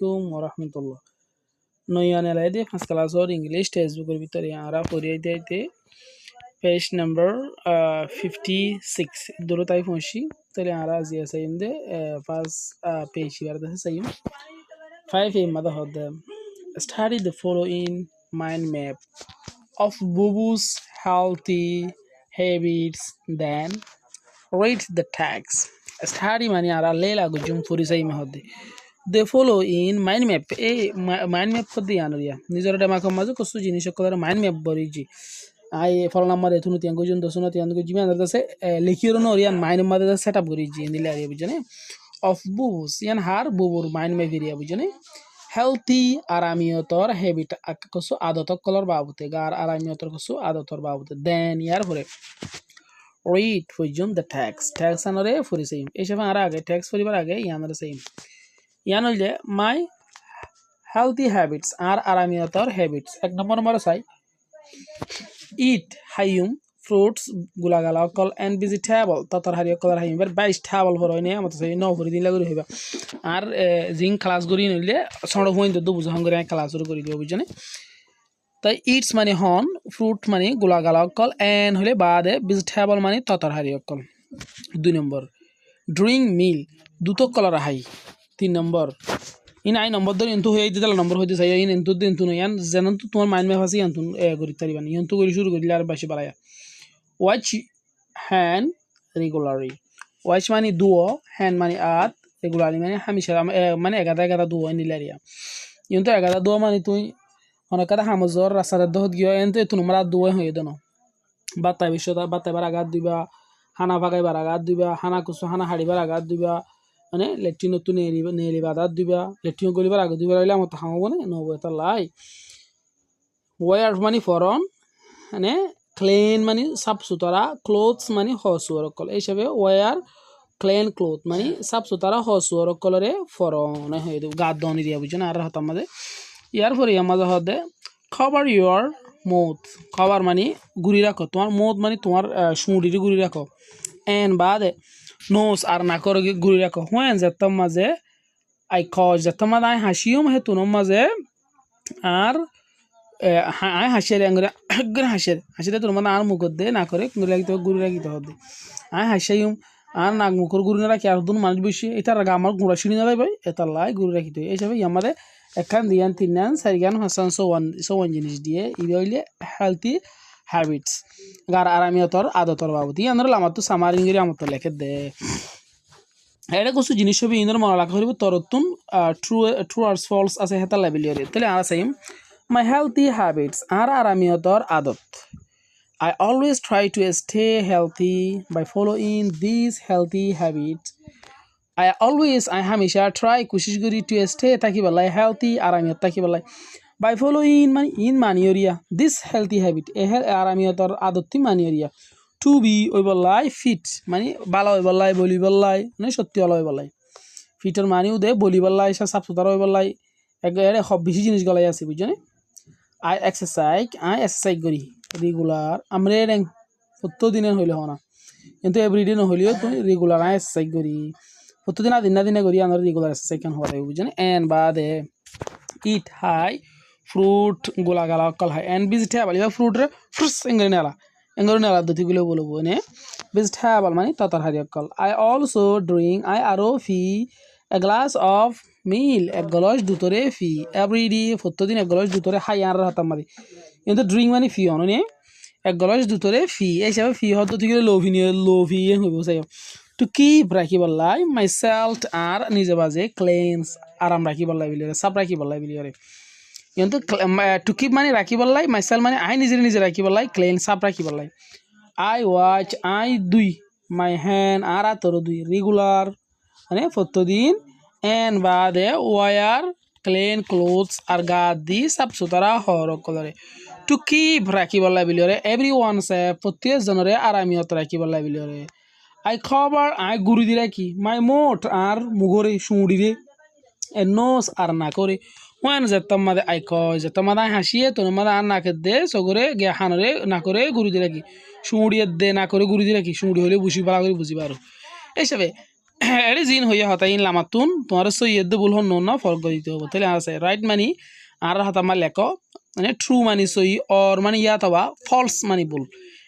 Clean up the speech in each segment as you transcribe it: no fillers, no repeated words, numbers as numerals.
আলাইকুম ওয়া রাহমাতুল্লাহ। নয়ান এলাইদে ফার্স্ট ক্লাসর ইংলিশ টেক্সট বুকের ভিতরে আমরা পড়িয়ে দিতে পেজ নাম্বার 56 দূরে তাই পৌঁছি তাহলে আমরা জিয়া সাইম দে ফার্স্ট পেজ ইয়ার দে সাইম 5 এ মাদা হদ study the following mind map of Bubu's healthy habits, then read the text. Study মানে আমরা লেলা গুজুম ফুরি সাইম হদ they follow in mind map mind map kodi anoria nijor dema ko majo kosu jinis ko mind map boriji ai fol number etunu tiang ko jun dosuna tiang ko jimi andar dase likhiro no orian mind map da setup boriji nile ari bujane of bubus yan har bubur mind map area bujane healthy aramiotor habit kosu adotok color babute gar aramiotor kosu adotor babute then yar pore read fujun the text anore furi same esha ara age text furibar age yanare same ইয়ান হইলে মাই healthy habits আর আরামিয়তর habits এক নম্বর চাই ইট হাইম fruits গুলাগালা অকল and vegetable ততর হারি অকল হাইম এবার 22 হর হইনে আমত চাই 9 করে দিন লাগি হইবা আর জিং ক্লাস করি নইলে সড় হইন দু বুঝ হঙ্গরে ক্লাস শুরু করি দিব বুঝনে তাই ইটস মানে হন ফ্রুট মানে গুলাগালা অকল এন্ড হইলে বাদে ভেজিটেবল মানে ততর হারি অকল 2 নম্বর ড্রিঙ্ক মিল দুটো কলর হাই 3 নম্বর ইন আই নম্বর ধরে ইন্তু হয়ে দিতাল নম্বর হইতে চাই ইন ইন্তু দিন্তু না ইয়ান জানান তো তোমার মাইন্ড ম্যাপ আছে ইয়ান তুন করি তারিবানি ইন্তু করি শুরু করিলে আর বেশি বাড়ায়া ওয়াচ হ্যান্ড রেগুলারলি ওয়াচ মানে দুও হ্যান্ড মানে আত রেগুলারলি মানে হামেশা মানে এগাদা দুও নিলারিয়া ইন্তু এগাদা দুও মানে তুই অনেক কথা হামজর রাস্তার দহত গিয়া এনতে তুন মারা দুও হয়ে দেন বাতাই বিশ্বতা বাতাইবার আগাত দিবা হানা ভাগাইবার আগাত দিবা হানা কুসু হানা হাড়িবার আগাত দিবা মানে লেট্রিন তো নেলি বাদাত দিবা লেট্রিন গলিবার আগে দিবা হইলে আমার হামাবো না নব এটা লাই ওয়ার মানে ফরন মানে ক্লিন মানে সাফ সুতরা ক্লোথস মানে হসুয়ার কল এই হিসাবে ওয়ার ক্লিন ক্লোথ মানে সাফ সুতরা হসুয়ার কলরে ফরন হয়ে দেব গাদ দনি দিয়া বুঝছেন আর হতাম মাঝে ইয়ার পরে আমাদের হদে খবর ইউর মৌথ খবর মানে গুড়ি রাখো তোমার মৌথ মানে তোমার সুঁড়ির গুড়ি রাখো এন বাদে নোস আর নাকর গুড়ি রাখো হুয়েন যেতাম মাঝে আই খজ যেতাম মাঝে আই হাসিও হে তুনম মাঝে আর আই হাসিয়ে আঙ্গুরে হাসিতে তোর মানে আর মুখর দে না করে লাগিতে গুড়ি রাখিতে হবে আই হাসিম আর নাক মুখর গুড়ি না রাখি আর দুন মানুষ বসে এটা রাখা আমার গুঁড়া সিঁড়ি না ভাই এটা লাই গুড়ি রাখিতে হয় এইসব আমাদের একখান দিয়ান তিনান চারিগান হাসান সৌন জিনিস দিয়ে ইয়ে হইলে হেলথি হ্যাবিটস গার আরামিয়তর আদতর বাবদ ইয়ানোর আমার তো সামার ইংরি আমার তো লেখে দে এটা কিছু জিনিস হবে ইন্দর মনে রাখা হইব তরতুন ট্রু আর ফলস আছে হেতা লাইবিলিয়রে তাহলে আর সাইম মাই হেলথি হ্যাবিটস আর আরামিয়তর আদত I always try to stay healthy by following these healthy habits. I hamisha try kushish kori to stay takibalai healthy aramiyat takibalai by following in manioriya this healthy habit aramiyator adotti manioriya to be oibalai fit mani bala oibalai bolibalai mane sotti ola oibalai fitter mani ude bolibalai sa saf sudar oibalai ere hob beshi jinish galai ase bujone I exercise kori regular amre reng প্রত্যেক দিনে হইলে হনা কিন্তু everyday ন হইলেও তুমি regular exercise করি প্রত্যেকদিন দিনে করি আমরা রেগুলার এক্সারসাইজ কেন হওয়া যাবে বুঝছেন এন্ড বাদে ইট হাই ফ্রুট গোলাগালা অকল হাই এন্ড ভেজিটেবল এবার ফ্রুটের ফ্রুটস এঙ্গরে নেলা দুটিগুলো বলবো নে ভেজিটেবল মানে তাতার হারি অকল আই অলসো ড্রিঙ্ক আই আরও ফি এ গ্লাস অফ মিল এক গ্লাস দুতরে ফি এভরিডে প্রত্যেকদিন এক গ্লাস দুতরে হাই আর হাতাম মারি কিন্তু ড্রিঙ্ক মানে ফি অনে এক গ্লাস দুতরে ফি এই হিসাবে ফি হতো ঠিক লোভি হইব চাই টু কিপ রাখিবলাই মাই সেলফ আর নিজে বাজে ক্লেন্স আরাম রাখিবলাই বিলিয়রে সাপ রাখিবলাই বিলিয়রে কিন্তু টু কিপ মানে রাখিবলাই মাই সেলফ মানে আই নিজে রাখিবলাই ক্লেন সাপ রাখিবলাই আই ওয়াচ আই দুই মাই হ্যান্ড আর আতর দুই রেগুলার মানে প্রত্যেকদিন এন বাদে ওয়ার ক্লেন ক্লোথস আর গা দি সাপ সুতরা হর কলরে টু কিপ রাখিবলাই বিলিয়রে এভরি ওয়ান সে প্রত্যেক জনরে আরামিয়ত রাখিবলাই বিলিয়রে আই খবর আই গুড়ি দি রাখি মাই মোট আর মুগরে সুঁড়িরে এ নোস আর না করে ওয়ান যেতাম মাদে আই কয় যেতাম মাদে আই হাসিয়ে তোর মাদে আর নাকে দে সগরে গে হানরে না করে গুড়ি দি রাখি সুঁড়িয়ে দে না করে গুড়ি দি রাখি সুঁড়ি হলে বুঝি পালা করে বুঝি পারো এইসবে এডি জিন হইয়া হতাইন লামাতুন তোমার সৈয়দ ভুল হন না ফরক দিতে হবে তাহলে আছে রাইট মানি আর হাতামা লেখো মানে ট্রু মানি সই অর মানে ইয়া তবা ফলস মানি ভুল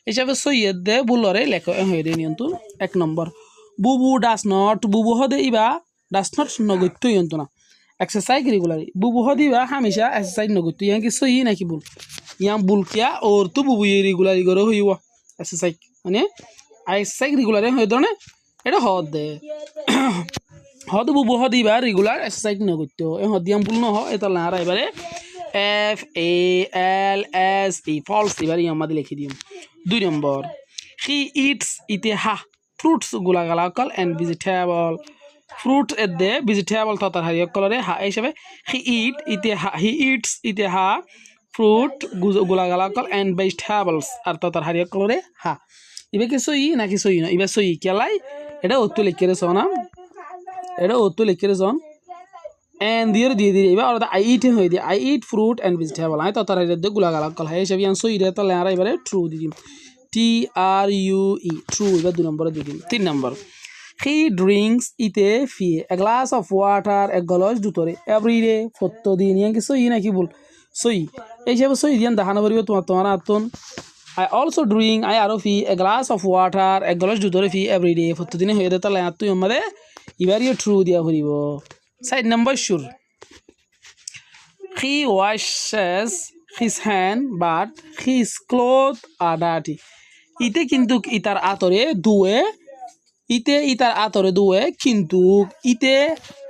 হিসাবে সৈয়দ দে ভুলরে লেখো হয়ে দিয়ে নিয়ন্তু 1 নম্বর বুবু ডাস নট বুবু হদে ইবা ডাস নট নগত্য ইয়ন্তু না এক্সারসাইজ রেগুলারলি বুবু হদিবা হামেশা এক্সারসাইজ নগত্য ইয়ান কি সই নাকি ভুল ইয়ান ভুল কিয়া ওর তো বুবু রেগুলারলি করে হইব এক্সারসাইজ মানে এক্সারসাইজ রেগুলারে হয়ে ধরনে এটা হদ দে হদ বুবু হদিবা রেগুলার এক্সারসাইজ নগত্য এ হদিয়াম ভুল নহ এটা লারা এবারে FALSE ফলস এবারে আমাদের লিখে দিম 2 নম্বর হি ইটস ইতে হা ফ্রুটস গুলা গালা কল এন্ড ভেজিটেবল ফ্রুট এর দে ভেজিটেবল ততার হারিয়ে কলরে হা হিসাবে হি ইটস ইতে হা ফ্রুট গুলা গালা কল এন্ড ভেজিটেবলস আর ততার হারিয়ে কলরে হা ইবে কি সই নাকি সই না ইবে সই কেলাই এটা অত লিখে রেছ না এটা অত লিখে রেছ and দিয়ে এবার আর আই ইট হয়ে দিয়ে I eat fruit and vegetable I ততার হারিয়ে দে গুলা গালা কল হয় হিসাবে ইয়ান সই রে তাহলে আর এবারে ট্রু দি দিম TRUE ট্রু এবার 2 নম্বরে দি দিম 3 নম্বর He drinks ite fee a glass of water a গলজ দুতরে every day প্রতিদিন ইয়ান কি সই নাকি ভুল সই এই হিসাবে সই দিয়ান দেখানো পারিব তোমার Atan I also drink I আরো ফি a glass of water a গলজ দুতরে fee every day প্রতিদিন হয়ে দে তাহলে তুই আমাদের এবারে ট্রু দিয়া ভরিব সাইড নাম্বার শুর He washes his hand but his clothes are dirty ইতে কিন্তু ইতার আতরে দুয়ে ইতে ইতার আতরে দুয়ে কিন্তু ইতে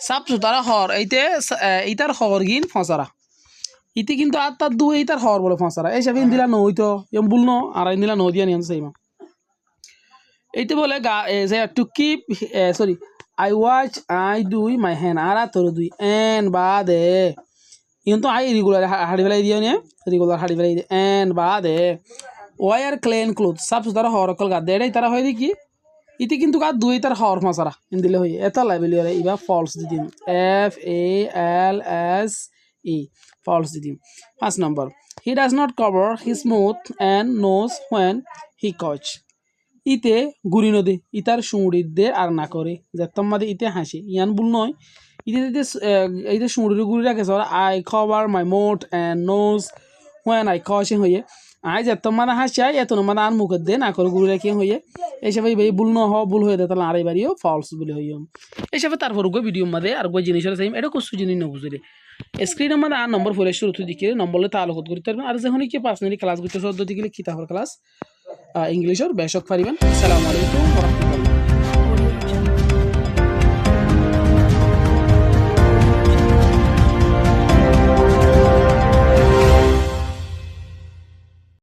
সাপ সুতারা হর এইতে ইতার হর গিন ফসারা ইতে কিন্তু আত্মার দুয়ে ইতার হর বলে ফসারা এই সব দিলা নইতো এম বুল নো আর দিলা ন দিয়া নিয়ম সেইমা এইতে বলে to keep sorry I watch I দুই মাই হ্যান্ড আর আতরে দুই এন বা দে কিন্তু আই রেগুলার হাড়ি বেলাই দিও নে রেগুলার হাড়ি বেলাই দিয়ে এন বা দে ওয়ার ক্লিন ক্লোথ সাপ সুতারা হর কল গা দেড়াই তারা হয় দেখি ইতি কিন্তু কার দুই তার হর ফসারা দিলে হয়ে এত লাইবেলি ইবা ফলস দি দিম FALSE ফলস দি দিম 5 number he does not cover his mouth and nose when he coughs ইতে গুড়ি নদী ইতার সুড়ির দে আর না করে যেতম মাদে ইতে হাসি ইয়ান ভুল নয় ইতে ইতে সুড়ির গুড়ি রাখে I cover my mouth and nose when I cough হয়ে আই যেত মানে হাসি আই এত মানে আর মুখের দে না করে গুড়ি রেখে হয়ে এইসব এই ভুল ন ভুল হয়ে দে তাহলে আর এবারও ফলস বলে হইম এইসব তারপর গো ভিডিও মধ্যে আর গো জিনিসের সেম এটা কিছু জিনিস নবুঝে স্ক্রিনের মধ্যে আর নম্বর ফলে শুরু দিকে নম্বরলে তালুকত করতে পারবেন আর যখন কি পার্সোনালি ক্লাস করতে পদ্ধতি গেলে কিতাবের ক্লাস ইংলিশের বেশক পারিবেন আসসালামু আলাইকুম।